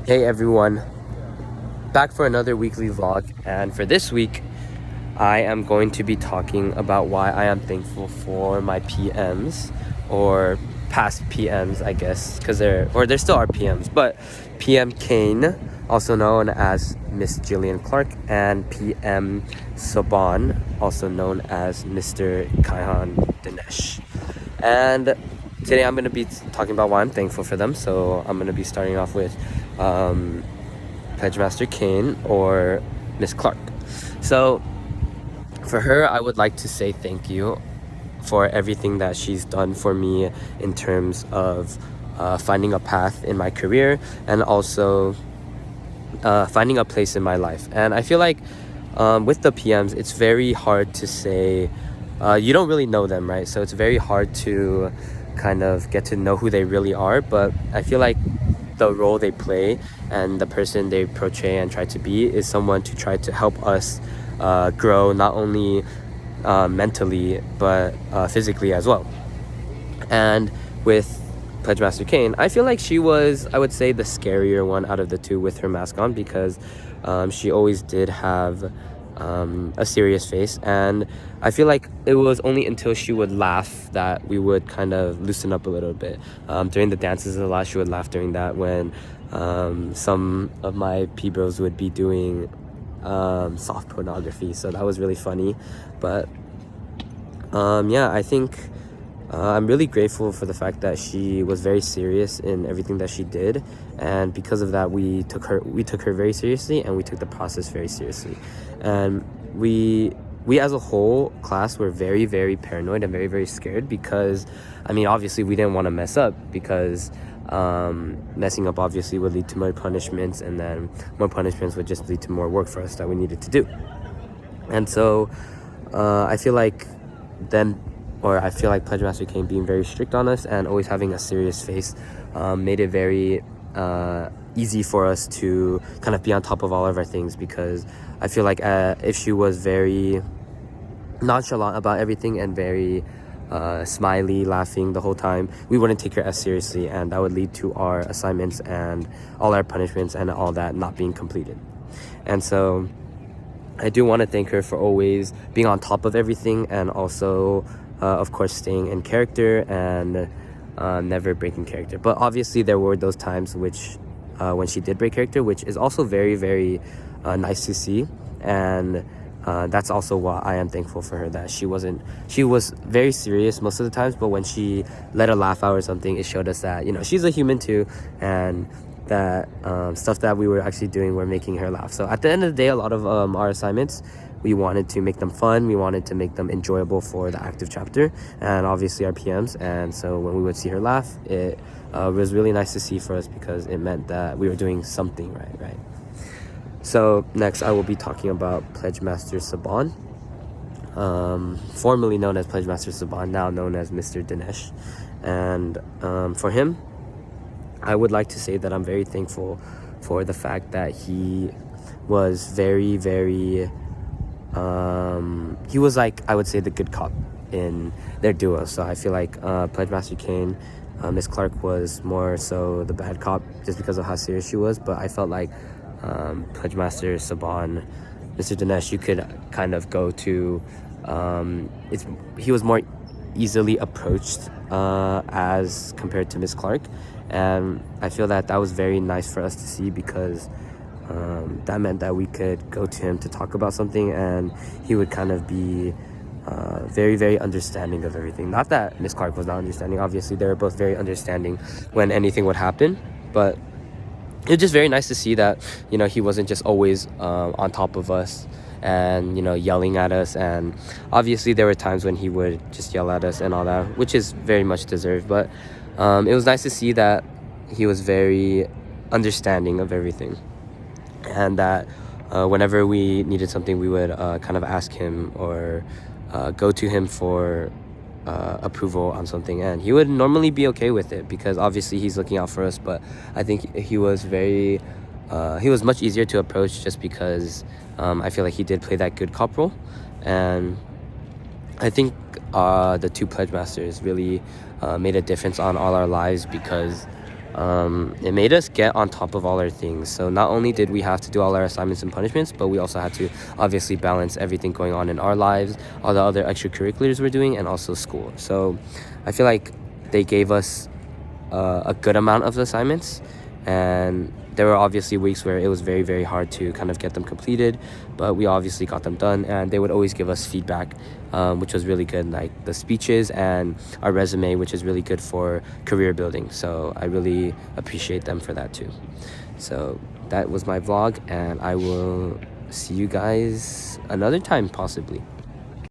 Hey everyone, back for another weekly vlog, and for this week I am going to be talking about why I am thankful for my PMs, or past PMs I guess, because they're still our PMs, but PM Kane, also known as Miss Jillian Clark, and PM Saban, also known as Mr. Kaihan Dinesh. And today I'm going to be talking about why I'm thankful for them. So I'm going to be starting off with Pledge Master Kane, or Miss Clark. So for her, I would like to say thank you for everything that she's done for me in terms of finding a path in my career, and also finding a place in my life. And I feel like with the PMs, it's very hard to say, you don't really know them, right? So it's very hard to kind of get to know who they really are. But I feel like the role they play and the person they portray and try to be is someone to try to help us grow, not only mentally but physically as well. And with Pledge Master Kane, I feel like she was, I would say, the scarier one out of the two with her mask on, because she always did have a serious face, and I feel like it was only until she would laugh that we would kind of loosen up a little bit. During the dances a lot, she would laugh during that, when some of my P-bros would be doing soft pornography, so that was really funny. But yeah, I think I'm really grateful for the fact that she was very serious in everything that she did, and because of that, we took her very seriously, and we took the process very seriously. And we as a whole class were very, very paranoid and very, very scared, because I mean, obviously we didn't want to mess up, because messing up obviously would lead to more punishments, and then more punishments would just lead to more work for us that we needed to do. And so I feel like Pledge Master Kane being very strict on us and always having a serious face made it very easy for us to kind of be on top of all of our things, because I feel like if she was very nonchalant about everything and very smiley, laughing the whole time, we wouldn't take her as seriously, and that would lead to our assignments and all our punishments and all that not being completed. And so I do want to thank her for always being on top of everything, and also of course staying in character and never breaking character. But obviously there were those times which when she did break character, which is also very, very nice to see. And that's also why I am thankful for her, that she was very serious most of the times, but when she let a laugh out or something, it showed us that, you know, she's a human too, and that stuff that we were actually doing were making her laugh. So at the end of the day, a lot of our assignments, we wanted to make them fun, we wanted to make them enjoyable for the active chapter, and obviously our PMs. And so when we would see her laugh, it was really nice to see for us, because it meant that we were doing something right. So next I will be talking about Pledge Master Saban, formerly known as Pledge Master Saban, now known as Mr. Dinesh. And for him, I would like to say that I'm very thankful for the fact that he was very, very he was, like, I would say, the good cop in their duo. So I feel like Pledge Master Kane, Miss Clark, was more so the bad cop just because of how serious she was. But I felt like Pledge Master Saban, Mr. Dinesh, you could kind of go to he was more easily approached as compared to Miss Clark. And I feel that was very nice for us to see, because that meant that we could go to him to talk about something, and he would kind of be very, very understanding of everything. Not that Miss Clark was not understanding, obviously they were both very understanding when anything would happen, but it was just very nice to see that, you know, he wasn't just always on top of us and, you know, yelling at us. And obviously there were times when he would just yell at us and all that, which is very much deserved, but it was nice to see that he was very understanding of everything, and that whenever we needed something, we would kind of ask him or go to him for approval on something, and he would normally be okay with it, because obviously he's looking out for us. But I think he was much easier to approach, just because I feel like he did play that good cop role. And I think the two Pledge Masters really made a difference on all our lives, because It made us get on top of all our things. So not only did we have to do all our assignments and punishments, but we also had to obviously balance everything going on in our lives, all the other extracurriculars we're doing, and also school. So I feel like they gave us a good amount of assignments, and there were obviously weeks where it was very, very hard to kind of get them completed, but we obviously got them done. And they would always give us feedback, which was really good, like the speeches and our resume, which is really good for career building. So I really appreciate them for that too. So that was my vlog, and I will see you guys another time possibly.